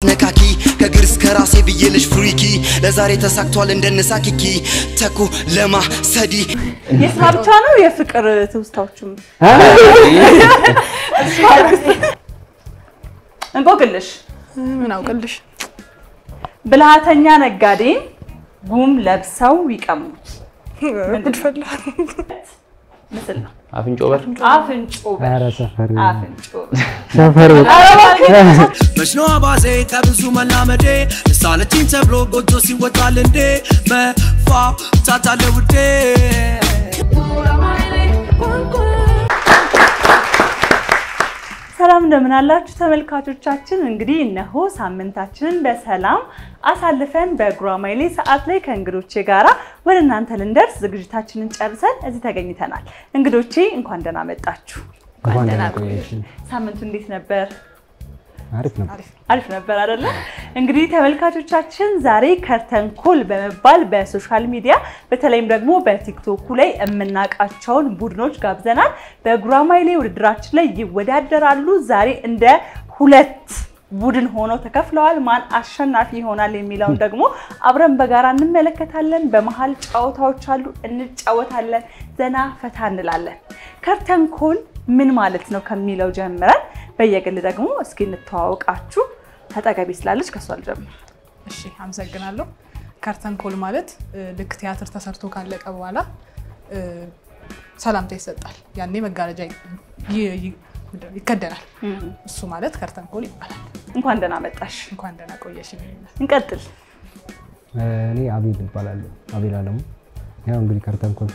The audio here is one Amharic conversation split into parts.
ነካኪ ከግርስ ከራሴ ብዬልሽ ፍሪኪ ለዛሬ ተሳክቷል እንደነሳኪኪ ተኩ ለማ ሰዲ የስራብቻ ነው የፍቅር ትውስታዎችም እንቆቅልሽ ምን አውቅልሽ ብልሃተኛ ነጋዴ ጉም ለብሰው ይቀሙት ምን ፈላህ ምስል ነው አፍንጮበር ኧረ ሰፈር ሰፈር መሽኖ አባዜ ከብዙ መላመዴ ለሳለችኝ ተብሎ ጎጆ ሲወጣል እንዴ መፋ ታታለ ውዴ ሰላም እንደምን አላችሁ ተመልካቾቻችን እንግዲህ እነሆ ሳምንታችንን በሰላም አሳልፈን በጉራማይሌ ሰዓት ላይ ከእንግዶቼ ጋራ ወደ እናንተ ልንደርስ ዝግጅታችንን ጨርሰን እዚህ ተገኝተናል እንግዶቼ እንኳን ደህና መጣችሁ እንኳን ደህና ቆያችሁ ሳምንቱ እንዴት ነበር አሪፍ ነበር አይደል እንግዲህ ተመልካቾቻችን ዛሬ ከርተንኮል በመባል በሶሻል ሚዲያ በተለይም ደግሞ በቲክቶክ ላይ እምናቃቸውን ቡድኖች ጋብዘናል በጉራማይሌ ውድድራችን ላይ ይወዳደራሉ ዛሬ እንደ ሁለት ቡድን ሆኖ ተከፍለዋል ማን አሸናፊ ይሆናል የሚለውን ደግሞ አብረን በጋራ እንመለከታለን በመሃል ጫወታዎች አሉ እንጫወታለን ዘና ፈታ እንላለን ከርተንኮል ምን ማለት ነው ከሚለው ጀምረን በየግል ደግሞ እስኪ እንተዋወቃችሁ ተጠገቢ ስላለች ከሷ ልጀምር እሺ አመሰግናለሁ ከርተንኮል ማለት ልክ ቲያትር ተሰርቶ ካለቀ በኋላ ሰላምታ ይሰጣል ያኔ መጋረጃ ይከደናል እሱ ማለት ከርተንኮል ይባላል እንኳን ደህና መጣሽ እንኳን ደህና ቆየሽ እንቀጥል እኔ አቤል እባላለሁ አቤል አለሙ ያው እንግዲህ ከርተንኮል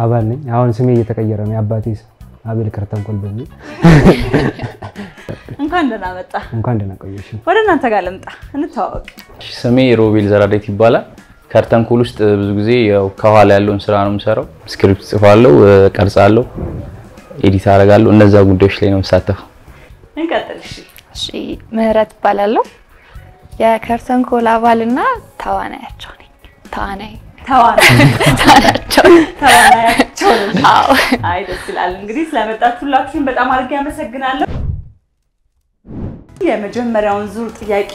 አባል ነኝ አሁን ስሜ እየተቀየረ ነው አባቴ አቤል ከርተንኮል በሚል እንኳን ደህና መጣ እንኳን ደህና ቆየሽ ወደ እናንተ ጋር ልምጣ እንተዋወቅ ስሜ ሮቤል ዘራዴት ይባላል ከርተንኮል ውስጥ ብዙ ጊዜ ያው ከኋላ ያለውን ስራ ነው የምሰራው ስክሪፕት ጽፋለሁ ቀርጻለሁ ኤዲት አደርጋለሁ እነዛ ጉዳዮች ላይ ነው የምሳተፈው እንቀጥል እሺ ምህረት ይባላልው የከርተንኮል አባልና ተዋናያቸው ነኝ ተዋናያቸው አዎ አይ ደስ ይላል እንግዲህ ስለመጣችሁላችሁን በጣም አድርጌ አመሰግናለሁ የመጀመሪያውን ዙር ጥያቄ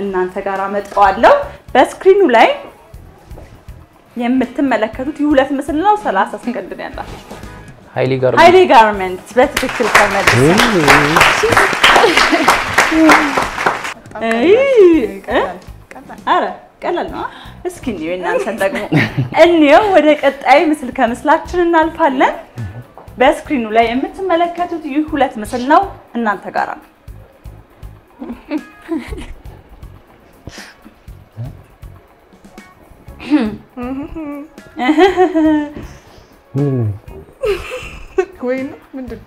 እናንተ ጋር አመጣዋለሁ በስክሪኑ ላይ የምትመለከቱት የሁለት ምስል ነው 30 ሰከንድ ነው ያላችሁ ሃይሊ ጋርመንት በትክክል ተመልሶ አረ ቀላል ነው እስኪ ነው እናንተ ደግሞ እንየው ወደ ቀጣይ ምስል ከምስላችን እናልፋለን በስክሪኑ ላይ የምትመለከቱት ይህ ሁለት ምስል ነው እናንተ ጋር ነው ወይኔ ምንድን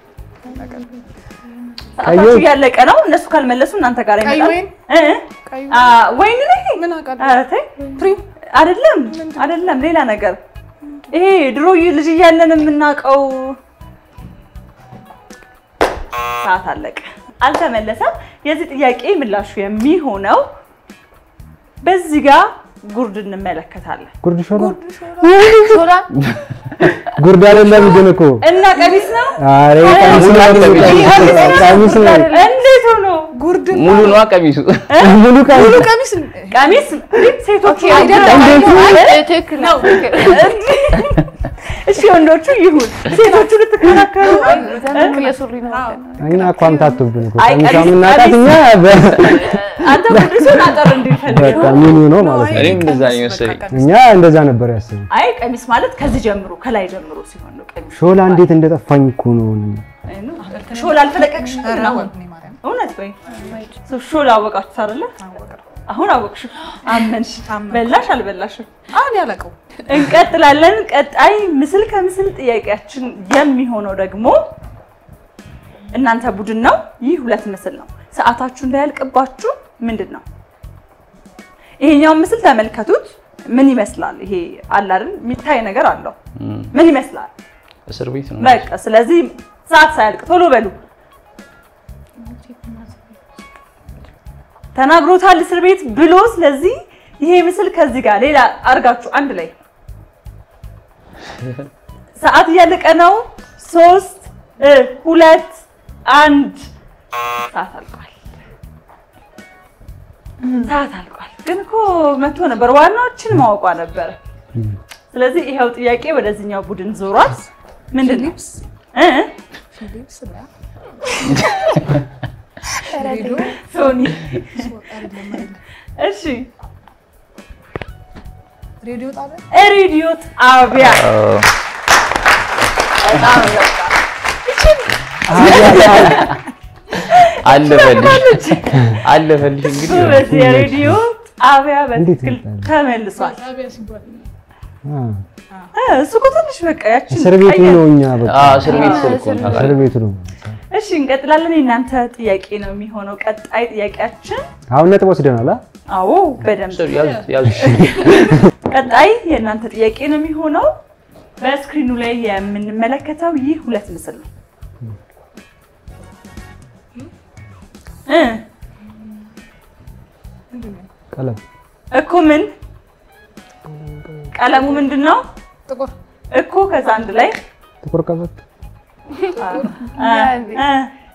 ሰዓታችሁ ያለቀ ነው እነሱ ካልመለሱ እናንተ ጋር ይመጣል ወይኔ ምን አቃለ አረታይ ፕሪም አይደለም ሌላ ነገር ይሄ ድሮ ልጅ እያለን የምናቀው ሰዓት አለቀ አልተመለሰም የዚህ ጥያቄ ምላሹ የሚሆነው በዚህ ጋር ጉርድ እንመለከታለን ጉርድ ሾላ ጉርድ አይደለም ግን እኮ እና ቀሚስ ነው አሬ ቀሚስ ነው እንዴት ሆኖ ጉርድ ሙሉ ነው ቀሚሱ ሙሉ ቀሚስ ሴቶች አይደለም ትክክል ነው እሺ ወንዶቹ ይሁን ሴቶቹ ልትከራከሩ ዘመኑ የሱሪ ነው እኛ አቋም ታጥብን እኮ ቀሚሳምና ታጥኛ አንተ ጉርድሱን አጠር እንዲፈልግ በቃ ሙሉ ነው ማለት ነው እኔም እንደዛ ነው መሰለኝ እኛ እንደዛ ነበር ያሰብነው አይ ቀሚስ ማለት ከዚህ ጀምሮ ከላይ ጀምሮ ሲሆን ነው ቀሚስ ሾላ እንዴት እንደጠፋኝ እኮ ነው ሾላ አልፈለቀቅሽ ነው እውነት ወይ ሾላ አወቃችሁ አይደለ አሁን አወቅሽ አመንሽ በላሽ አልበላሽ አሁን ያለቀው እንቀጥላለን ቀጣይ ምስል ከምስል ጥያቄያችን የሚሆነው ደግሞ እናንተ ቡድን ነው ይህ ሁለት ምስል ነው ሰዓታችሁ እንዳያልቅባችሁ ምንድነው ይሄኛው ምስል ተመልከቱት ምን ይመስላል ይሄ አለ አይደል የሚታይ ነገር አለው ምን ይመስላል እስር ቤት ነው በቃ ስለዚህ ሰዓት ሳያልቅ ቶሎ በሉ ተናግሮታል እስር ቤት ብሎ ስለዚህ ይሄ ምስል ከዚህ ጋር ሌላ አርጋችሁ አንድ ላይ ሰዓት ያለቀ ነው 3 2 1 ሰዓት አልቋል ሰዓት አልቋል። ግን እኮ መቶ ነበር ዋናዎችን ማወቋ ነበር። ስለዚህ ይሄው ጥያቄ ወደዚህኛው ቡድን ዞሯል። ምንድነው? ፊሊፕስ ነው ሶኒ። እሺ ሬዲዮ ጣቢያ ሬዲዮ ጣቢያ በጣም አለፈልሽ እንግዲህ በዚህ የሬዲዮ ጣቢያ በትክክል ተመልሷል። ጣቢያ ሲባል እሱ እኮ ትንሽ በቃ ያችን እስር ቤቱ ነው እኛ በቃ እስር ቤት ስልኩን እስር ቤቱ ነው። እሺ እንቀጥላለን። የእናንተ ጥያቄ ነው የሚሆነው ቀጣይ ጥያቄያችን። አሁን ነጥብ ወስደናል። አዎ በደንብ ያዙ ቀጣይ የእናንተ ጥያቄ ነው የሚሆነው። በስክሪኑ ላይ የምንመለከተው ይህ ሁለት ምስል ነው። ቀለም እኮ ምን ቀለሙ ምንድነው? ጥቁር እኮ ከዛ አንድ ላይ ጥቁር ቀበጥ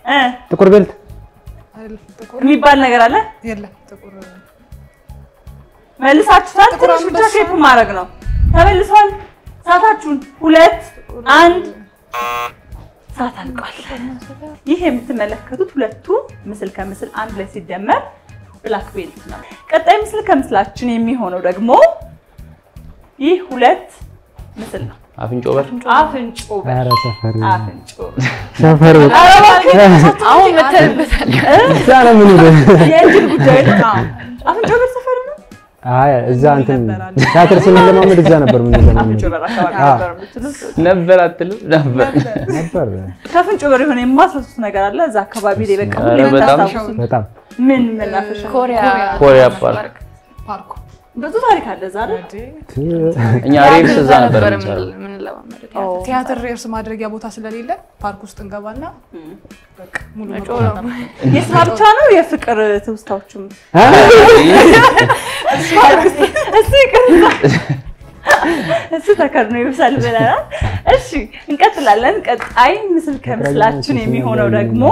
እ ጥቁር ቤልት አይደል? ጥቁር የሚባል ነገር አለ። የለም ጥቁር መልሳችኋል። ትንሽ ብቻ ሼፕ ማድረግ ነው። ተመልሷል። ሰዓታችሁን 2 1 ሰዓት አልቋል። ይሄ የምትመለከቱት ሁለቱ ምስል ከምስል አንድ ላይ ሲደመር ብላክ ቤልት ነው። ቀጣይ ምስል ከምስላችን የሚሆነው ደግሞ ይህ ሁለት ምስል ነው። አፍንጮ በር አፍንጮ በር ኧረ ሰፈር አፍንጮ ሰፈር አሁን መተንበታል እዛ ነው ምን የእንጅል ጉዳይ ነው። አፍንጮ በር ሰፈር ነው። አይ እዛ እንትን ቲያትር ስንለማመድ እዛ ነበር ምን አፍንጮ ለማመድ በር አካባቢ ነበር የምትሉት? ነበር አትልም ነበር ነበር ከአፍንጮ በር የሆነ የማስረሱት ነገር አለ እዛ አካባቢ ላይ በቃ ሁሌ በጣም የምታስታውሱት በጣም ምን መናፈሻ? ኮሪያ ፓርክ ፓርኩ ብዙ ታሪክ አለ እዛ አይደል? እኛ ሬብስ እዛ ነበር የምንሰራው። ቲያትር ሬርስ ማድረጊያ ቦታ ስለሌለ ፓርክ ውስጥ እንገባና በቃ ሙሉ የስራ ብቻ ነው የፍቅር ትውስታዎችም እሱ ተከርኖ ይብሳል ብለናል። እሺ እንቀጥላለን። ቀጣይ ምስል ከምስላችን የሚሆነው ደግሞ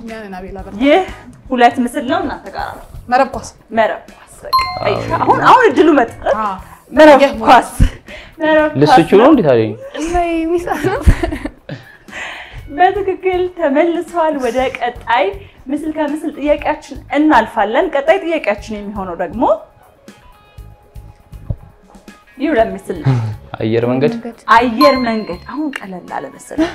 እኛን አቤላ በር ይህ ሁለት ምስል ነው። እናንተ ጋር ነው መረብ ኳስ መረብ ኳስ። አሁን እድሉ መጣ። አ መረብ ኳስ ልስቹ ነው እንዴ ታዲያ? በትክክል ተመልሰዋል። ወደ ቀጣይ ምስል ከምስል ጥያቄያችን እናልፋለን። ቀጣይ ጥያቄያችን የሚሆነው ደግሞ ይህ ሁለት ምስል ነው። አየር መንገድ አየር መንገድ አሁን ቀለል አለ መሰለኝ።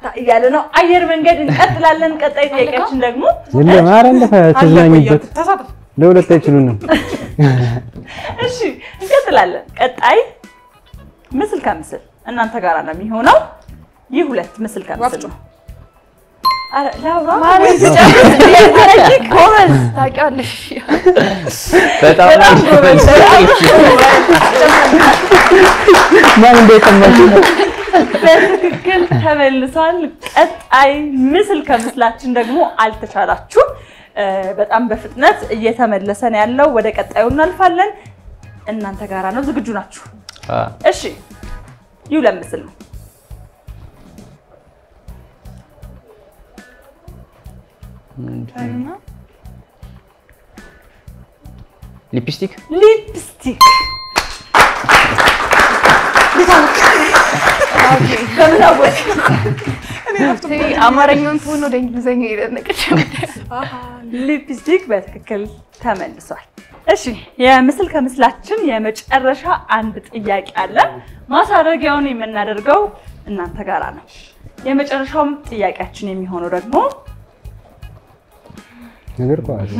ታ እያለ ነው አየር መንገድ። እንቀጥላለን። ቀጣይ ጥያቄያችን ደግሞ የለም ኧረ እንደፈ ተዝናኝበት ተሳተፍ ለሁለት አይችሉንም። እሺ እንቀጥላለን። ቀጣይ ምስል ከምስል እናንተ ጋር ነው የሚሆነው። ይህ ሁለት ምስል ከምስል ነው። አረ ላውራ ማለት ጎበዝ ታውቂዋለሽ። በጣም ጎበዝ ማን እንደቀመጡ በትክክል ተመልሷል። ቀጣይ ምስል ከምስላችን ደግሞ አልተቻላችሁም። በጣም በፍጥነት እየተመለሰ ነው ያለው። ወደ ቀጣዩ እናልፋለን። እናንተ ጋራ ነው። ዝግጁ ናችሁ? እሺ ይህ ሁለት ምስል ነው። ሊፕስቲክ ሊፕስቲክ አማርኛውን ትሆን ወደ እንግሊዘኛ ይደነቀች። ሊፕስቲክ በትክክል ተመልሷል። እሺ የምስል ከምስላችን የመጨረሻ አንድ ጥያቄ አለ። ማሳረጊያውን የምናደርገው እናንተ ጋራ ነው። የመጨረሻውም ጥያቄያችን የሚሆነው ደግሞ ነገር ቋስ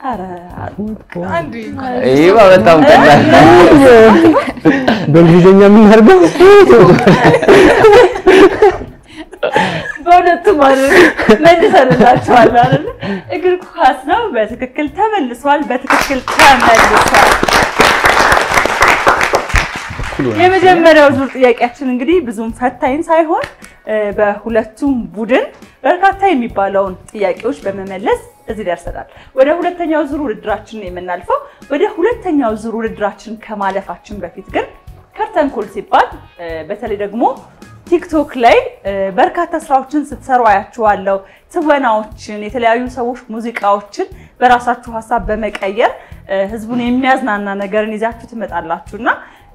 አረ አንዴ ይሄ በጣም ቀላል በእንግሊዘኛ ምን አድርገው በሁለቱም ማለት መልሰንላችኋል አይደል? እግር ኳስ ነው። በትክክል ተመልሷል። በትክክል ተመልሷል። የመጀመሪያው ዙር ጥያቄያችን እንግዲህ ብዙም ፈታኝ ሳይሆን በሁለቱም ቡድን በርካታ የሚባለውን ጥያቄዎች በመመለስ እዚህ ደርሰናል። ወደ ሁለተኛው ዙር ውድድራችን ነው የምናልፈው። ወደ ሁለተኛው ዙር ውድድራችን ከማለፋችን በፊት ግን ከርተን ኮል ሲባል በተለይ ደግሞ ቲክቶክ ላይ በርካታ ስራዎችን ስትሰሩ አያችኋለሁ። ትወናዎችን፣ የተለያዩ ሰዎች ሙዚቃዎችን በራሳችሁ ሐሳብ በመቀየር ህዝቡን የሚያዝናና ነገርን ይዛችሁ ትመጣላችሁና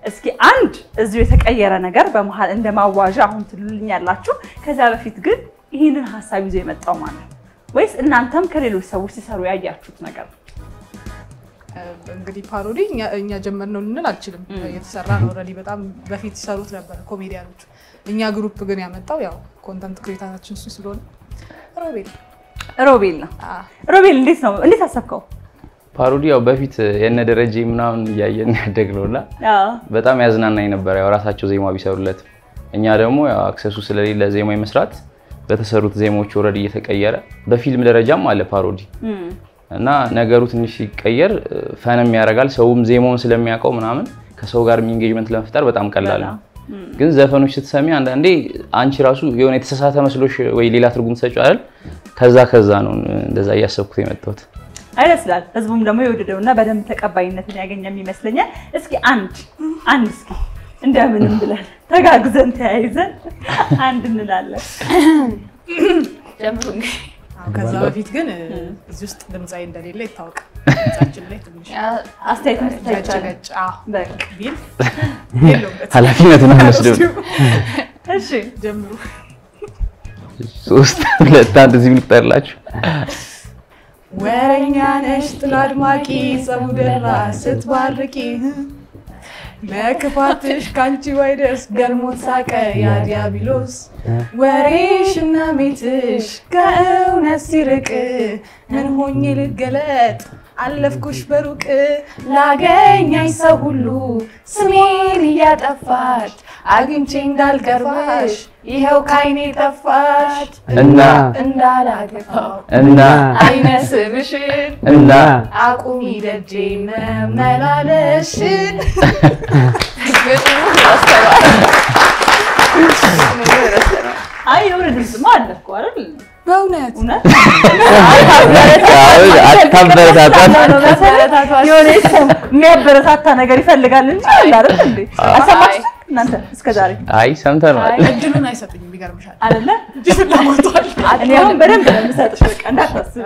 እስኪ አንድ እዚሁ የተቀየረ ነገር በመሃል እንደማዋዣ አሁን ትሉልኛላችሁ። ከዛ በፊት ግን ይሄንን ሐሳብ ይዞ የመጣው ማለት ወይስ እናንተም ከሌሎች ሰዎች ሲሰሩ ያያችሁት ነገር? እንግዲህ ፓሮዲ እኛ ጀመርነው ልንል አልችልም። የተሰራ ነው ኦልሬዲ በጣም በፊት ይሰሩት ነበር ኮሜዲያኖች። እኛ ግሩፕ ግን ያመጣው ያው ኮንተንት ክሬተራችን እሱ ስለሆነ ሮቤል ነው። ሮቤል እንዴት አሰብከው? ፓሮዲ ያው በፊት የነ ደረጀ ምናምን ያየን ያደግነውና በጣም ያዝናናኝ ነበር። ያው ራሳቸው ዜማ ቢሰሩለት እኛ ደግሞ ያው አክሰሱ ስለሌለ ዜማ መስራት በተሰሩት ዜማዎች ኦልሬዲ እየተቀየረ በፊልም ደረጃም አለ ፓሮዲ እና ነገሩ ትንሽ ሲቀየር ፈንም ያደርጋል። ሰውም ዜማውን ስለሚያውቀው ምናምን ከሰው ጋር ኢንጌጅመንት ለመፍጠር በጣም ቀላል ነው። ግን ዘፈኖች ስትሰሚ አንዳንዴ አንቺ ራሱ የሆነ የተሳሳተ መስሎሽ ወይ ሌላ ትርጉም ትሰጪው አይደል? ከዛ ነው እንደዛ እያሰብኩት የመጣሁት። አይደስላል ህዝቡም ደግሞ የወደደውና በደንብ ተቀባይነትን ያገኘም ይመስለኛል። እስኪ አንድ እስኪ እንደምንም ብለን ተጋግዘን ተያይዘን አንድ እንላለን። ጀምሩ። ከዛ በፊት ግን እዚህ ውስጥ ድምጻይ እንደሌለ ይታወቃል። ድምጻችን ላይ ትንሽ አስተያየት መስጠት ይቻላል። በቃ ቢል ኃላፊነቱን ወስደው እሺ ጀምሩ። 3 2 1 እዚህ ልጠርላችሁ። ወረኛ ነሽ ጥላ አድማቂ ጸሙደራ ስትባርቂ መክፋትሽ ካንቺ ወይደስ ገርሞት ሳቀ ያ ዲያብሎስ ወሬሽና ሜትሽ ከእውነት ሲርቅ ምን ሆኜ ልገለጥ አለፍኩሽ በሩቅ ላገኛኝ ሰው ሁሉ ስሜን እያጠፋች አግኝቼ እንዳልቀርብሽ ይሄው ካይኔ ጠፋች እና እንዳላገባው እና አይነስብሽን እና አቁሚ ደጄ መመላለሽን አይ የወረድስማ አለኩ አይደል? በእውነት የሚያበረታታ ነገር ይፈልጋል እንጂ አይደል እንዴ? አሰማችሁ እናንተ እስከዛሬ? አይ ሰምተናል። እድሉን አይሰጡኝም ይገርምሻል አይደለ? እድሉን አሞቷል። እኔ አሁን በደንብ ነው የምሰጥሽ። በቃ እንዳታስብ።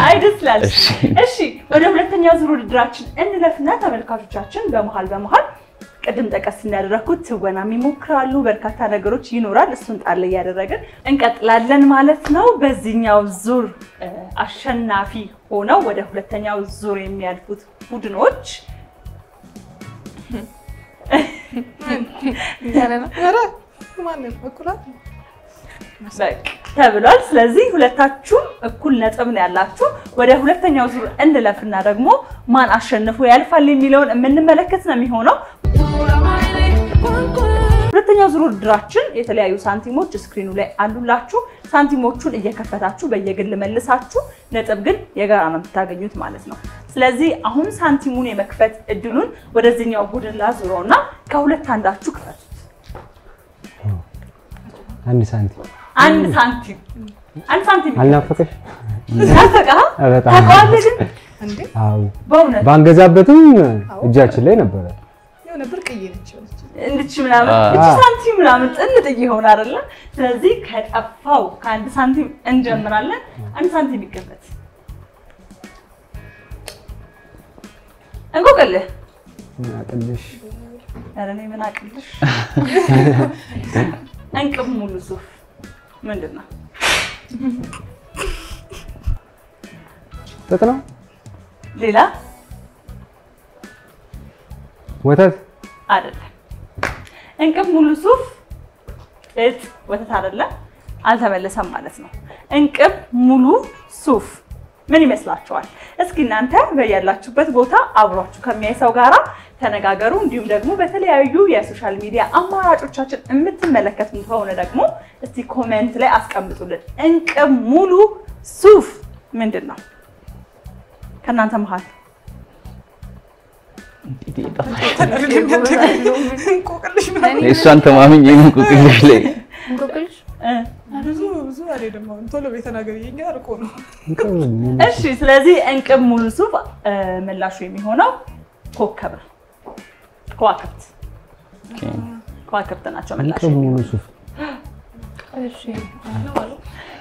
አይ ደስ ይላል። እሺ ወደ ሁለተኛው ዙር ውድድራችን እንለፍና ተመልካቾቻችን በመሃል ቅድም ጠቀስ እናደረኩት ትወናም ይሞክራሉ። በርካታ ነገሮች ይኖራል። እሱን ጣል ያደረግን እንቀጥላለን ማለት ነው። በዚህኛው ዙር አሸናፊ ሆነው ወደ ሁለተኛው ዙር የሚያልፉት ቡድኖች ተብሏል። ስለዚህ ሁለታችሁም እኩል ነጥብ ነው ያላችሁ። ወደ ሁለተኛው ዙር እንለፍና ደግሞ ማን አሸንፎ ያልፋል የሚለውን የምንመለከት ነው የሚሆነው። ሁለተኛው ዙር ውድድራችን የተለያዩ ሳንቲሞች ስክሪኑ ላይ አሉላችሁ። ሳንቲሞቹን እየከፈታችሁ በየግል መልሳችሁ ነጥብ ግን የጋራ ነው የምታገኙት ማለት ነው። ስለዚህ አሁን ሳንቲሙን የመክፈት እድሉን ወደዚህኛው ቡድን ላዙረውና ከሁለት አንዳችሁ ክፈቱት። አንድ ሳንቲም አልናፈቀሽ? ናፈቀ? ታውቃለህ ግን እንዴ? አዎ በእውነት ባንገዛበትም እጃችን ላይ ነበረ። የሆነ ብርቅዬ ነች እንድች ምናምን እቺ ሳንቲም ምናምን ጥንጥዬ ሆነ አይደለ? ስለዚህ ከጠፋው ከአንድ ሳንቲም እንጀምራለን። አንድ ሳንቲም ይከፈት። እንቆቅልህ አቅልሽ ኧረ እኔ ምን አቅልሽ? እንቅብ ሙሉ ሱፍ ምንድን ነው? ጥጥ ነው? ሌላ ወተት አይደለም። እንቅብ ሙሉ ሱፍ ጥጥ ወተት አይደለም። አልተመለሰም ማለት ነው። እንቅብ ሙሉ ሱፍ ምን ይመስላችኋል? እስኪ እናንተ በያላችሁበት ቦታ አብሯችሁ ከሚያይ ሰው ጋራ ተነጋገሩ። እንዲሁም ደግሞ በተለያዩ የሶሻል ሚዲያ አማራጮቻችን የምትመለከቱ ከሆነ ደግሞ እስቲ ኮሜንት ላይ አስቀምጡልን። እንቅብ ሙሉ ሱፍ ምንድነው? ከናንተ መሃል እንቆቅልሽ ምናምን እሷን ተማምኝ እንቆቅልሽ ላይ እንቆቅልሽ ብዙ አይደለም። ቶሎ ቤተናገር የኛ አርቆ ነው። እሺ ስለዚህ እንቅብ ሙሉ ሱፍ ምላሹ የሚሆነው ኮከብ ነው። ከዋክብት ከዋክብት ናቸው ምላሽ እንቅብ ሙሉ ሱፍ እሺ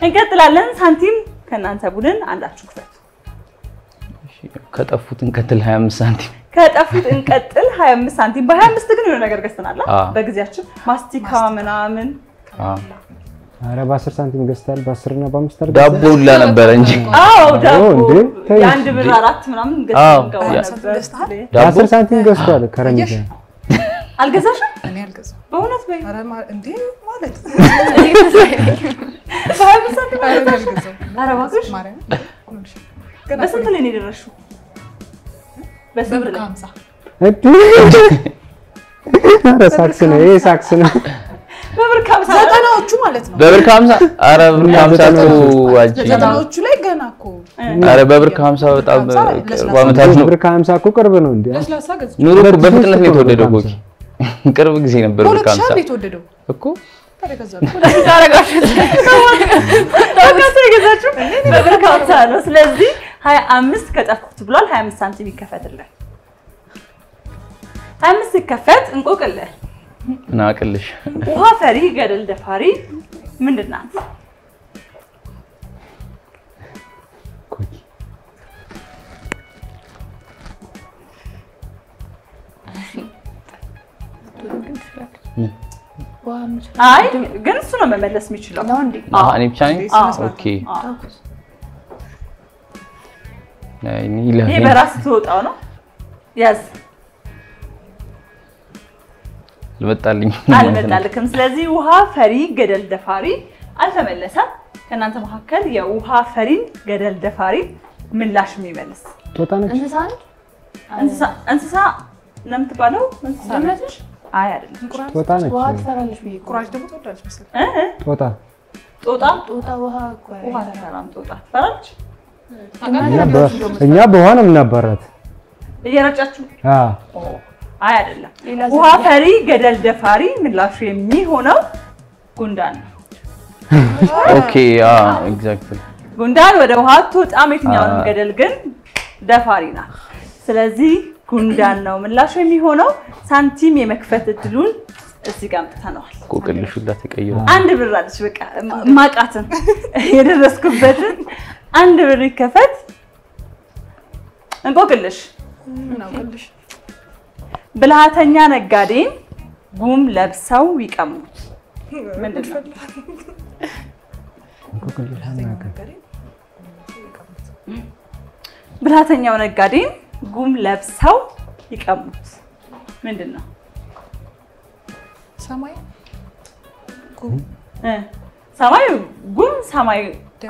እንቀጥላለን ሳንቲም ከናንተ ቡድን አንዳችሁ ክፈቱ ከጠፉት እንቀጥል 25 ሳንቲም ከጠፉት እንቀጥል 25 ሳንቲም በ25 ግን የሆነ ነገር ገዝተናል በጊዜያችን ማስቲካ ምናምን አረ በ10 ሳንቲም ገዝታል በ10 እና በ5 ታርጋ ዳቦ ሁላ ነበር እንጂ ዳቦ የአንድ ብር አራት ምናምን ገዝተን ዳቦ 10 ሳንቲም ገዝቷል ከረሚዛ አልገዛሽም እኔ አልገዛም በእውነት በይ አረ እንዴ ማለት በ25 ሳንቲም አልገዛም አረ እባክሽ ማርያም በስንት ላይ ነው የደረስሽው በስንት ላይ በ50 አረ ሳክስ ነው ይሄ ሳክስ ነው በብር 50 ዘጠናዎቹ ማለት ነው በብር 50 አረ ብር 50 ነው ዋጂ ዘጠናዎቹ ላይ ገና እኮ አረ በብር 50 በጣም ዋመታች ነው ብር 50 እኮ ቅርብ ነው እንዴ ለስላሳ ገዝ ኑሮ በፍጥነት ነው የተወደደው ኮኪ ቅርብ ጊዜ ነበር ብር 50 50 የተወደደው እኮ ተረጋጋ ገዛችሁ በብር 50 ነው ስለዚህ 25 ከጠፉት ብሏል 25 ሳንቲም ይከፈትልህ 25 ይከፈት እንቆቅልህ ናቅልሽ ውሃ ፈሪ ገደል ደፋሪ ምንድናት ኮኪ አይ ግን እሱ ነው መመለስ የሚችለው ነው እንዴ እኔ ብቻ ነኝ ኦኬ ይሄ በራስ ትወጣው ነው ያዝ አልመጣልክም ስለዚህ ውሃ ፈሪ ገደል ደፋሪ አልተመለሰም ከናንተ መካከል የውሃ ፈሪን ገደል ደፋሪ ምላሽ የሚመልስ ጦጣ ነች እንስሳ ለምትባለው እንስሳ ነች አይ አይደለም ጦጣ ነች ውሃ ትፈራለች ብዬ ቁራጭ ደግሞ ትወዳለች መሰለኝ ጦጣ ጦጣ ውሃ ውሃ ተራራም ጦጣ ትፈራለች እኛ በውሃ ነው የምናባራት እየረጫችሁ አይ አይደለም ውሃ ፈሪ ገደል ደፋሪ ምላሹ የሚሆነው ጉንዳን ነው ኦኬ ኤግዛክትሊ ጉንዳን ወደ ውሃ ትወጣም የትኛውንም ገደል ግን ደፋሪ ናት ስለዚህ ጉንዳን ነው ምላሹ የሚሆነው ሳንቲም የመክፈት እድሉን እዚህ ጋር አምጥተናል ኮቅልሹ ተቀይሮ አንድ ብር አለች በቃ ማቃትን የደረስኩበትን አንድ ብር ይከፈት እንቆቅልሽ እናውቅልሽ ብልሃተኛ ነጋዴን ጉም ለብሰው ይቀሙት ምንድነው ብልሃተኛው ነጋዴን ጉም ለብሰው ይቀሙት ምንድነው ሰማይ ሰማይ ጉም ሰማይ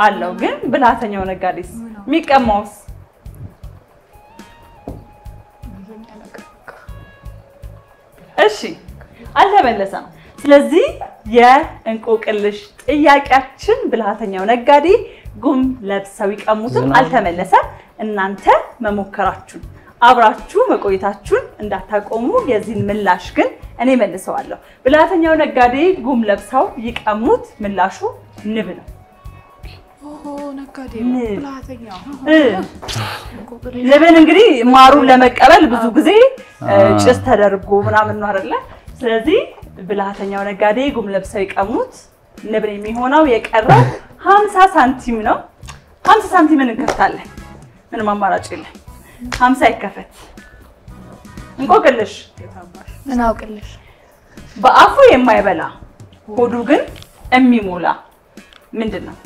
አለው ግን ብልሃተኛው ነጋዴስ የሚቀማውስ እሺ አልተመለሰም ስለዚህ የእንቆቅልሽ ጥያቄያችን ብልሃተኛው ነጋዴ ጉም ለብሰው ይቀሙትም አልተመለሰም እናንተ መሞከራችሁን አብራችሁ መቆየታችሁን እንዳታቆሙ የዚህን ምላሽ ግን እኔ መልሰዋለሁ ብልሃተኛው ነጋዴ ጉም ለብሰው ይቀሙት ምላሹ ንብ ነው ነጋዴ ብልሃተኛው ንብን እንግዲህ ማሩን ለመቀበል ብዙ ጊዜ ጭስ ተደርጎ ምናምን ነው አይደለ ስለዚህ ብልሃተኛው ነጋዴ ጉም ለብሰው ይቀሙት ንብን የሚሆነው የቀረው 50 ሳንቲም ነው 50 ሳንቲምን እንከፍታለን ምንም አማራጭ የለም 50 ይከፈት እንቆቅልሽ እናውቅልሽ በአፉ የማይበላ ሆዱ ግን የሚሞላ ምንድነው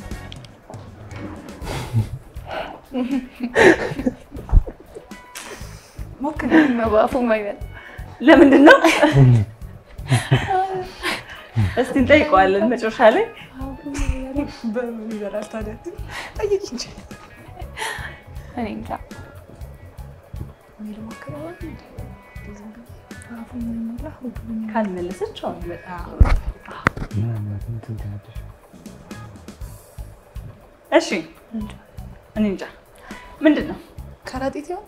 ሞክሪ በአፉ የማይበላ ለምንድነው እስቲ እንጠይቀዋለን መጨረሻ ላይ በምን ይበላል ታዲያ ጠይቂ እንጂ እኔ እንጃ ካልመለሰች አሁን በጣም እሺ እኔ እንጃ ምንድነው ከረጢት ይሆን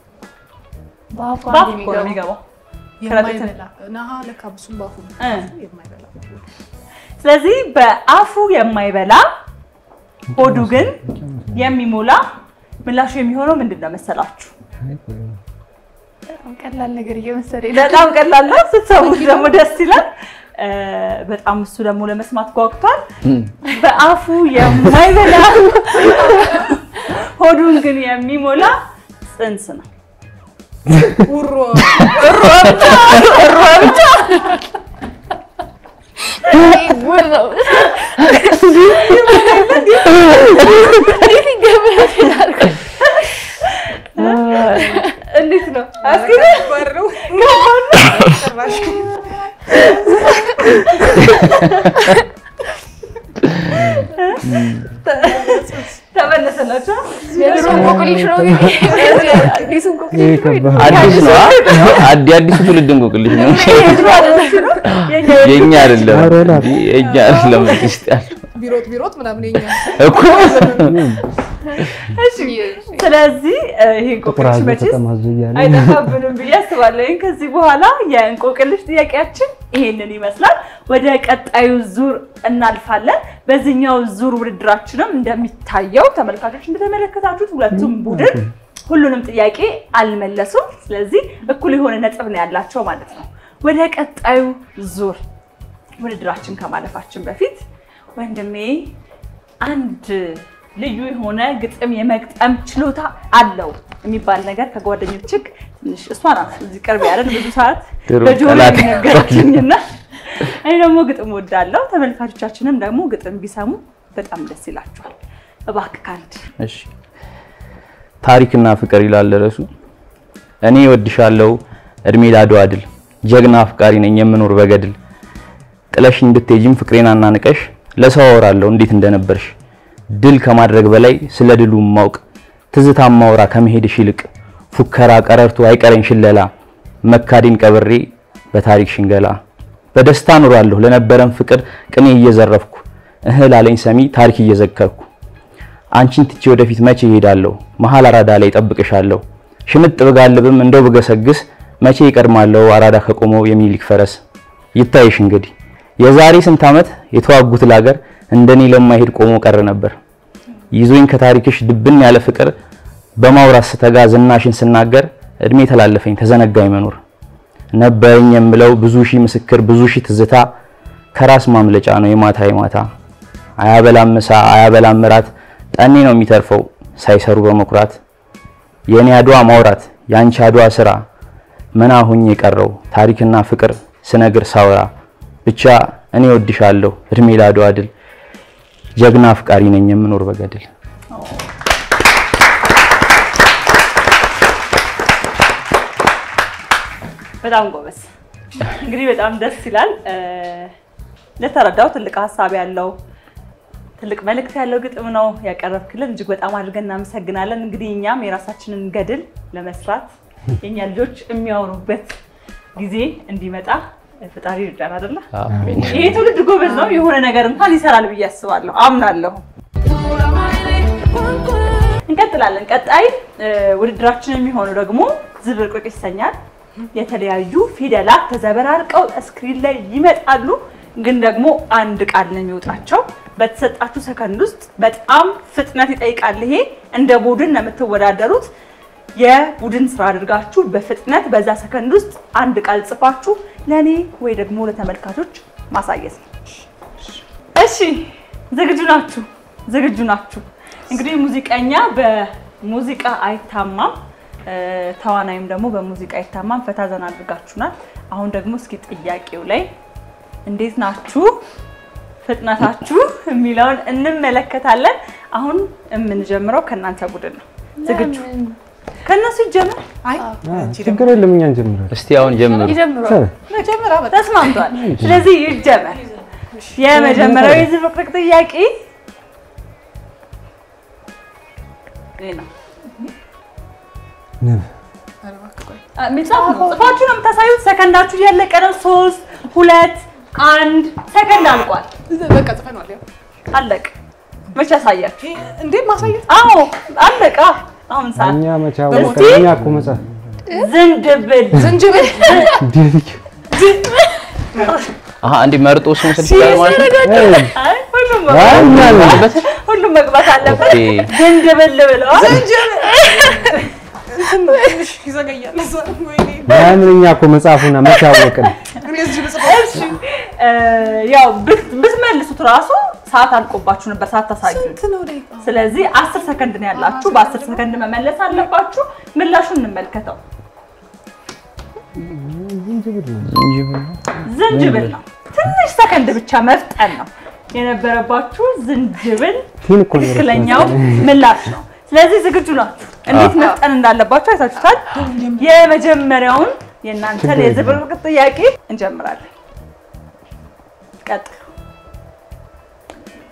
በአፉ ባፍ አንድ እኮ ነው የሚገባው የሚገባው የማይበላ ነሃ ለካ ብሱም ባፉ የማይበላ ስለዚህ በአፉ የማይበላ ሆዱ ግን የሚሞላ ምላሹ የሚሆነው ምንድነው መሰላችሁ ቀላል ነገር እየመሰለኝ በጣም ቀላል ነው ስትሰሙት ደግሞ ደስ ይላል በጣም እሱ ደግሞ ለመስማት ጓጉቷል። በአፉ የማይበላ ሆዱን ግን የሚሞላ ጽንስ ነው። ውሮ እንዴት ነው? አስኪ ባረው ጭራሽ ተመለሰላችሁ? እንቆቅልሽ ነው አዲሱ እንቆቅልሽ ነው። አዲስ ነው አዲሱ ትውልድ እንቆቅልሽ ነው። የኛ አይደለም የኛ አይደለም እስቲ ያለው ቢሮጥ ምናምን የኛ እኮ እሺ ስለዚህ ይሄ እንቆቅልሽ መቼስ አይጠፋብንም ብዬ አስባለሁ። ከዚህ በኋላ የእንቆቅልሽ ጥያቄያችን ይሄንን ይመስላል። ወደ ቀጣዩ ዙር እናልፋለን። በዚህኛው ዙር ውድድራችንም እንደሚታየው ተመልካቾች እንደተመለከታችሁት ሁለቱም ቡድን ሁሉንም ጥያቄ አልመለሱም። ስለዚህ እኩል የሆነ ነጥብ ነው ያላቸው ማለት ነው። ወደ ቀጣዩ ዙር ውድድራችን ከማለፋችን በፊት ወንድሜ አንድ ልዩ የሆነ ግጥም የመግጠም ችሎታ አለው የሚባል ነገር ከጓደኞችህ ትንሽ እሷ ናት እዚህ ቅርብ ያለን ብዙ ሰዓት በጆሮ ነገርኩኝና እኔ ደግሞ ግጥም ወዳለው ተመልካቾቻችንም ደግሞ ግጥም ቢሰሙ በጣም ደስ ይላቸዋል። እባክህ ካንድ እሺ ታሪክና ፍቅር ይላል ርዕሱ። እኔ እወድሻለሁ እድሜ ላድዋ ድል ጀግና አፍቃሪ ነኝ የምኖር በገድል ጥለሽ እንድትሄጂም ፍቅሬን አናንቀሽ ለሰው አወራለሁ እንዴት እንደነበርሽ ድል ከማድረግ በላይ ስለ ድሉ ማውቅ ትዝታ ማውራ ከመሄድሽ ይልቅ ፉከራ ቀረርቶ አይቀረኝ ሽለላ መካዲን ቀብሬ በታሪክ ሽንገላ በደስታ ኑራለሁ ለነበረን ፍቅር ቅኔ እየዘረፍኩ እህል አለኝ ሰሚ ታሪክ እየዘከርኩ አንቺን ትቼ ወደፊት መቼ እሄዳለሁ መሃል አራዳ ላይ ጠብቅሻለሁ ሽምጥ ብጋልብም እንደው ብገሰግስ መቼ ይቀድማለሁ አራዳ ከቆመው የሚልክ ፈረስ ይታይሽ እንግዲህ የዛሬ ስንት ዓመት የተዋጉት ላገር እንደኔ ለማይሄድ ቆሞ ቀረ ነበር ይዞኝ ከታሪክሽ ድብን ያለ ፍቅር በማውራት ስተጋ ዝናሽን ስናገር እድሜ ተላለፈኝ ተዘነጋኝ መኖር ነበርኝ የምለው ብዙ ሺህ ምስክር ብዙ ሺህ ትዝታ ከራስ ማምለጫ ነው የማታ አያበላም ምሳ አያበላም ራት ጠኔ ነው የሚተርፈው ሳይሰሩ በመኩራት የኔ አድዋ ማውራት ያንቺ አድዋ ስራ መና ሆኜ የቀረው ታሪክና ፍቅር ስነግር ሳውራ ብቻ እኔ ወድሻለሁ እድሜ ላድዋ ድል ጀግና አፍቃሪ ነኝ የምኖር በገድል። በጣም ጎበዝ። እንግዲህ በጣም ደስ ይላል። ለተረዳው ትልቅ ሐሳብ ያለው ትልቅ መልእክት ያለው ግጥም ነው ያቀረብክልን። እጅግ በጣም አድርገን እናመሰግናለን። እንግዲህ እኛም የራሳችንን ገድል ለመስራት የኛ ልጆች የሚያወሩበት ጊዜ እንዲመጣ ፈጣሪ ይርዳን አይደለ? አሜን። ይሄ ትውልድ ጎበዝ ነው። የሆነ ነገር እንኳን ይሰራል ብዬ አስባለሁ፣ አምናለሁ። እንቀጥላለን። ቀጣይ ውድድራችን የሚሆነው ደግሞ ዝብርቅርቅ ይሰኛል። የተለያዩ ፊደላት ተዘበራርቀው ስክሪን ላይ ይመጣሉ። ግን ደግሞ አንድ ቃል ነው የሚወጣቸው። በተሰጣችሁ ሰከንድ ውስጥ በጣም ፍጥነት ይጠይቃል። ይሄ እንደ ቡድን ነው የምትወዳደሩት። የቡድን ስራ አድርጋችሁ በፍጥነት በዛ ሰከንድ ውስጥ አንድ ቃል ጽፋችሁ ለኔ ወይ ደግሞ ለተመልካቾች ማሳየት ነው። እሺ ዝግጁ ናችሁ? ዝግጁ ናችሁ? እንግዲህ ሙዚቀኛ በሙዚቃ አይታማም፣ ተዋናይም ደግሞ በሙዚቃ አይታማም። ፈታ ዘና አድርጋችሁናል። አሁን ደግሞ እስኪ ጥያቄው ላይ እንዴት ናችሁ ፍጥነታችሁ የሚለውን እንመለከታለን። አሁን የምንጀምረው ከናንተ ቡድን ነው። ዝግጁ? ከነሱ ይጀምር። አይ ችግር የለም እኛ እንጀምራለን። እስቲ አሁን ጀምሩ። መጀመሪያ ተስማምቷል። ስለዚህ ይጀምር። የመጀመሪያው የዝብርቅርቅ ጥያቄ ነው። ንብ ጽፋችሁ ነው የምታሳዩት። ሰከንዳችሁ እያለቀ ነው። 3 2 1 ሰከንድ አልቋል። በቃ ጽፈናል። ያው አለቀ። መቼ አሳያችሁ እንዴ? ማሳየት? አዎ አለቀ። አሁን ሰዓት እኛ መቻው እኛ እኮ መጻፍ ዝንጅብል አንዴ መርጦ ስሙ ሰጥቷል ማለት ነው። አይ ሁሉም መግባት አለበት። ዝንጅብል ብለዋል። ትንሽ ይዘገያል። ወይኔ እኛ እኮ መጻፉና መቻወቅን እኔ እዚህ ልጽፈው። ያው ብትመልሱት ራሱ ሰዓት አልቆባችሁ ነበር ሰዓት ታሳዩ ስለዚህ 10 ሰከንድ ነው ያላችሁ በ10 ሰከንድ መመለስ አለባችሁ ምላሹን እንመልከተው ዝንጅብል ነው ትንሽ ሰከንድ ብቻ መፍጠን ነው የነበረባችሁ ዝንጅብል ትክክለኛው ምላሽ ነው ስለዚህ ዝግጁ ናችሁ እንዴት መፍጠን እንዳለባችሁ አይታችሁታል የመጀመሪያውን የናንተን የዝብርቅ ጥያቄ እንጀምራለን ቀጥሉ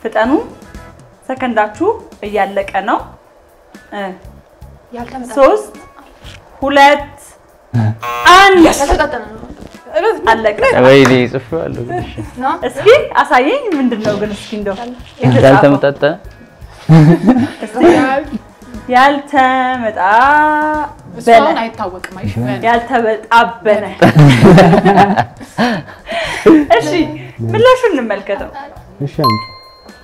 ፍጠኑ ሰከንዳችሁ እያለቀ ነው 3 2 1 አለቀ ወይኔ ጽፈዋለሁ እስኪ አሳየኝ ምንድነው ግን እስኪ እንደው ያልተመጣጠነ ያልተመጣ በላን አይታወቅም አይሽበን ያልተበጣበነ እሺ ምላሹን እንመልከተው እሺ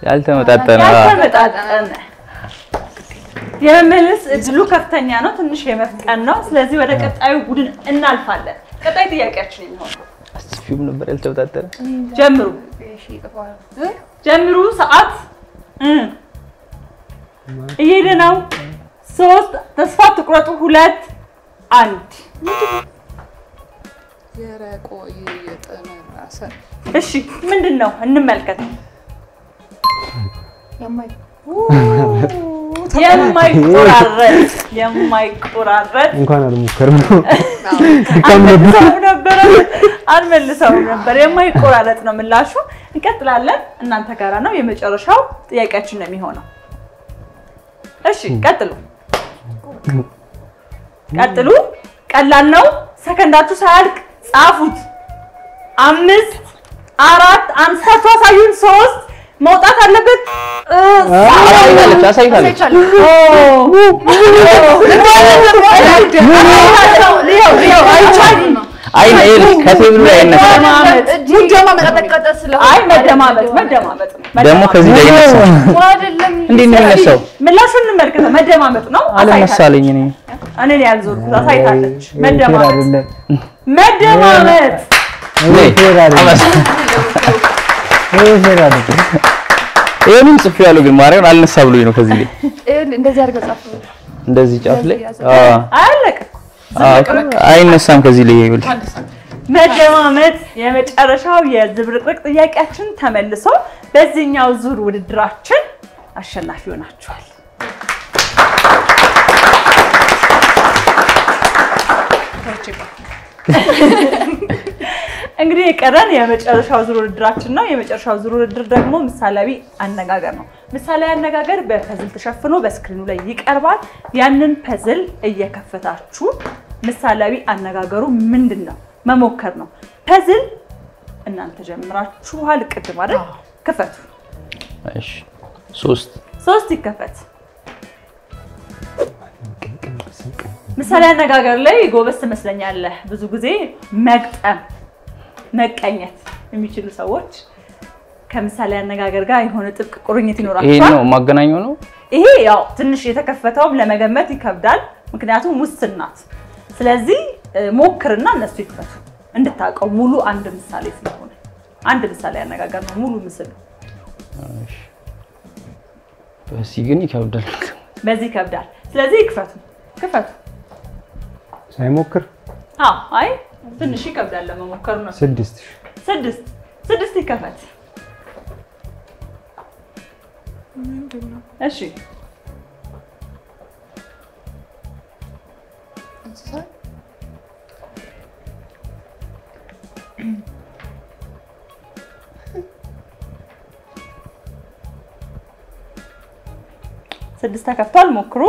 ያልተመጣጠነ የመመለስ እድሉ ከፍተኛ ነው ትንሽ የመፍጠን ነው ስለዚህ ወደ ቀጣዩ ቡድን እናልፋለን ቀጣይ ጥያቄያችን ይሆናል አስፊውም ነበር ያልተመጣጠነ ጀምሩ ሰዓት እየሄደ ነው 3 ተስፋ ትቁረጡ 2 1 የረቆ የጠነራሰ እሺ ምንድነው እንመልከት የማይቆራረጥ እንኳን አልሞከርም አንመልሰው ነበር የማይቆራረጥ ነው ምላሹ እንቀጥላለን እናንተ ጋራ ነው የመጨረሻው ጥያቄያችን ነው የሚሆነው እሺ ቀጥሉ ቀላል ነው ሰከንዳችሁ ሳያልቅ ጻፉት 5 4 አንሳቱ አሳዩን 3 መውጣት አለበት አሳይታለች አይ ነይል ከቴብሉ ላይ ነበር መደማመጥ ደግሞ ከዚህ ላይ ነው አይደለም እንዴ ነው የሚነሳው ምላሹን እንመልከተው መደማመጥ ነው አለመሳለኝ እኔ ያልዞርኩት አሳይታለች መደማመጥ ይሄንን ጽፍ ያለው ግን ማርያም አልነሳ ብሎኝ ነው ከዚህ ላይ እንደዚህ አድርገው ጻፉ እንደዚህ ጫፍ ላይ አለቀ አይነሳም ከዚህ ላይ ይብል መደማመጥ የመጨረሻው የዝብርቅርቅ ጥያቄያችን ተመልሶ በዚህኛው ዙር ውድድራችን አሸናፊ ሆናችኋል እንግዲህ የቀረን የመጨረሻው ዙር ውድድራችን ነው የመጨረሻው ዙር ውድድር ደግሞ ምሳሌያዊ አነጋገር ነው ምሳሌያዊ አነጋገር በፐዝል ተሸፍኖ በስክሪኑ ላይ ይቀርባል ያንን ፐዝል እየከፈታችሁ ምሳሌያዊ አነጋገሩ ምንድነው መሞከር ነው ፐዝል እናንተ ጀምራችኋል ቅድም አይደል ከፈቱ እሺ 3 ይከፈት ምሳሌ አነጋገር ላይ ጎበስ ትመስለኛለህ ብዙ ጊዜ መቀኘት የሚችሉ ሰዎች ከምሳሌ አነጋገር ጋር የሆነ ጥብቅ ቁርኝት ይኖራቸዋል ይሄ ነው ማገናኘው ነው ይሄ ያው ትንሽ የተከፈተውም ለመገመት ይከብዳል ምክንያቱም ውስናት ስለዚህ ሞክርና እነሱ ይከፈቱ እንድታቀው ሙሉ አንድ ምሳሌ ስለሆነ አንድ ምሳሌ አነጋገር ነው ሙሉ ምስል እሺ በዚህ ግን ይከብዳል በዚህ ይከብዳል ስለዚህ ይከፈቱ ሳይሞክር አይ ትንሽ ይከብዳል ለመሞከር ነው 6 ይከፈት እሺ ስድስት ተከፍቷል ሞክሩ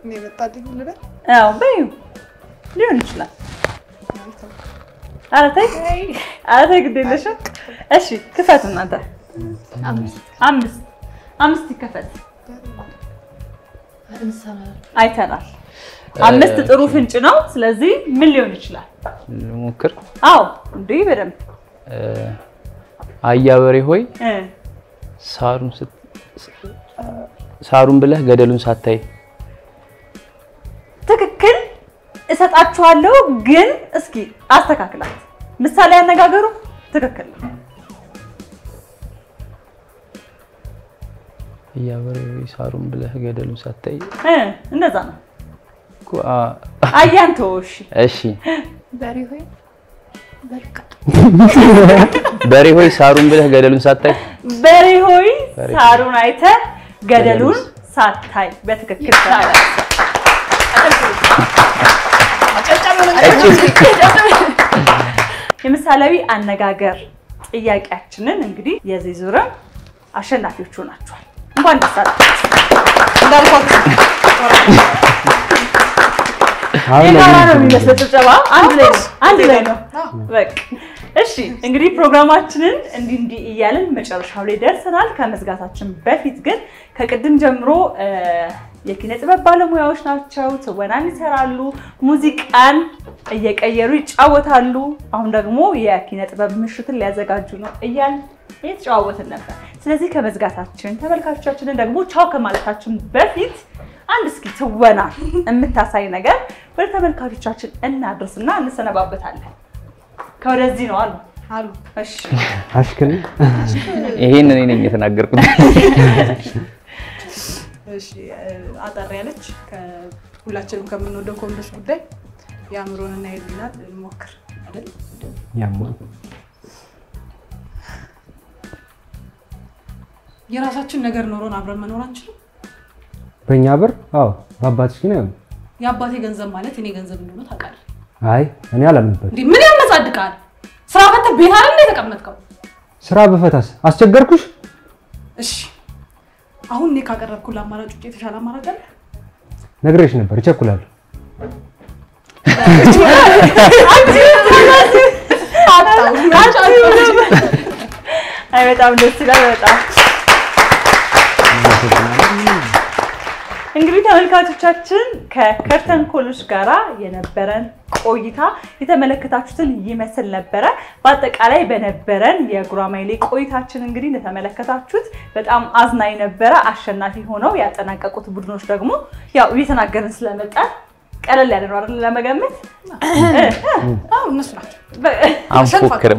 እኔ መጣልኝ ልበል በዩ ሊሆን ይችላል አረታይ ግዴለሽ እሺ ክፈቱ እናንተ 5 ይከፈት አይተናል 5 ጥሩ ፍንጭ ነው ስለዚህ ምን ሊሆን ይችላል ሞክር እንዴ በደንብ አያበሬ ሆይ ሳሩን ብለህ ገደሉን ሳታይ ትክክል እሳት ሰጣችኋለሁ ግን እስኪ አስተካክላት ምሳሌ አነጋገሩ ትክክል ነው ያበሬው ሳሩን ብለህ ገደሉን ሳታይ እንደዛ ነው አያንቶሽ እሺ በሬ ሆይ ሳሩን ብለህ ገደሉን ሳታይ በሬ ሆይ ሳሩን አይተህ ገደሉን ሳታይ በትክክል የምሳሌያዊ አነጋገር ጥያቄያችንን እንግዲህ የዚህ ዙር አሸናፊዎቹ ናቸው እንኳን ደስ አላችሁ እንዳልኳችሁ የጋራ ነው የሚመስለው ጭብጨባ አንድ ላይ ነው በቃ እሺ እንግዲህ ፕሮግራማችንን እንዲህ እያልን መጨረሻው ላይ ደርሰናል ከመዝጋታችን በፊት ግን ከቅድም ጀምሮ የኪነ ጥበብ ባለሙያዎች ናቸው ትወናን ይሰራሉ ሙዚቃን እየቀየሩ ይጫወታሉ አሁን ደግሞ የኪነ ጥበብ ምሽትን ሊያዘጋጁ ነው እያል እየተጫወትን ነበር ስለዚህ ከመዝጋታችን ተመልካቾቻችንን ደግሞ ቻው ከማለታችን በፊት አንድ እስኪ ትወና የምታሳይ ነገር ወደ ተመልካቾቻችን እናድርስና እንሰነባበታለን ከወደዚህ ነው አሉ እሺ አሽከን ይሄን እኔ ነኝ የተናገርኩት እሺ አጣሪ ያለች ከሁላችንም ከምንወደው ኮምቦሽ ጉዳይ ያምሮንና ይልናል እንሞክር አይደል ያምሮ የራሳችን ነገር ኖሮን አብረን መኖር አንችልም በእኛ ብር አዎ ባባትሽ ግን አይሆን ያባቴ ገንዘብ ማለት እኔ ገንዘብ እንደሆነ ታውቃለህ አይ እኔ አላምንበት እንዴ ምን ያመጻድቃል ስራ ፈተ ቤት አይደል የተቀመጥከው ስራ በፈታስ አስቸገርኩሽ እሺ አሁን እኔ ካቀረብኩ ለአማራጭ ውጪ የተሻለ አማራጭ አለ ነግሬሽ ነበር ይቸኩላል አይ በጣም ደስ ይላል በጣም እንግዲህ ተመልካቾቻችን ከከርተን ኮሎች ጋራ የነበረን ቆይታ የተመለከታችሁትን ይመስል ነበር በአጠቃላይ በነበረን የጉራማይሌ ቆይታችን እንግዲህ እንደተመለከታችሁት በጣም አዝናኝ ነበር አሸናፊ ሆነው ያጠናቀቁት ቡድኖች ደግሞ ያው እየተናገርን ስለመጣ ቀለል ያለ ነው አይደል ለመገመት እነሱ ናቸው አንፎክር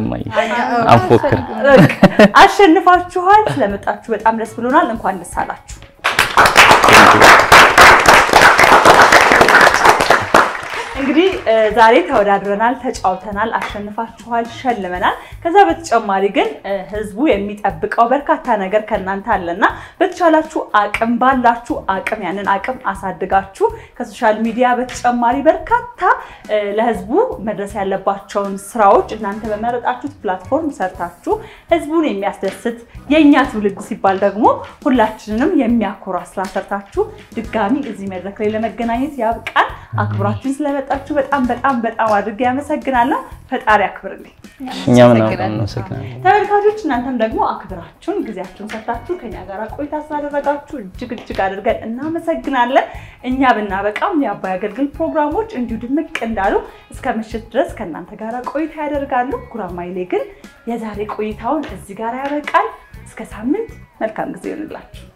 አሸንፋችኋል ስለመጣችሁ በጣም ደስ ብሎናል እንኳን ደስ አላችሁ እንግዲህ ዛሬ ተወዳድረናል ተጫውተናል አሸንፋችኋል ሸልመናል ከዛ በተጨማሪ ግን ህዝቡ የሚጠብቀው በርካታ ነገር ከናንተ አለና በተቻላችሁ አቅም ባላችሁ አቅም ያንን አቅም አሳድጋችሁ ከሶሻል ሚዲያ በተጨማሪ በርካታ ለህዝቡ መድረስ ያለባቸውን ስራዎች እናንተ በመረጣችሁት ፕላትፎርም ሰርታችሁ ህዝቡን የሚያስደስት የኛ ትውልድ ሲባል ደግሞ ሁላችንንም የሚያኮራ ስራ ሰርታችሁ ድጋሚ እዚህ መድረክ ላይ ለመገናኘት ያብቃን አክብራችሁን ስለመጣችሁ በጣም አድርጌ ያመሰግናለሁ ፈጣሪ አክብርልኝ እኛም እናመሰግናለን ተመልካቾች እናንተም ደግሞ አክብራችሁን ጊዜያችሁን ሰጣችሁ ከኛ ጋር ቆይታ ስላደረጋችሁ እጅግ አድርገን እናመሰግናለን እኛ ብናበቃም የአባይ አገልግል ፕሮግራሞች እንዲሁ ድምቅ እንዳሉ እስከ ምሽት ድረስ ከናንተ ጋር ቆይታ ያደርጋሉ ጉራማይሌ ግን የዛሬ ቆይታውን እዚህ ጋር ያበቃል እስከ ሳምንት መልካም ጊዜ ይሁንላችሁ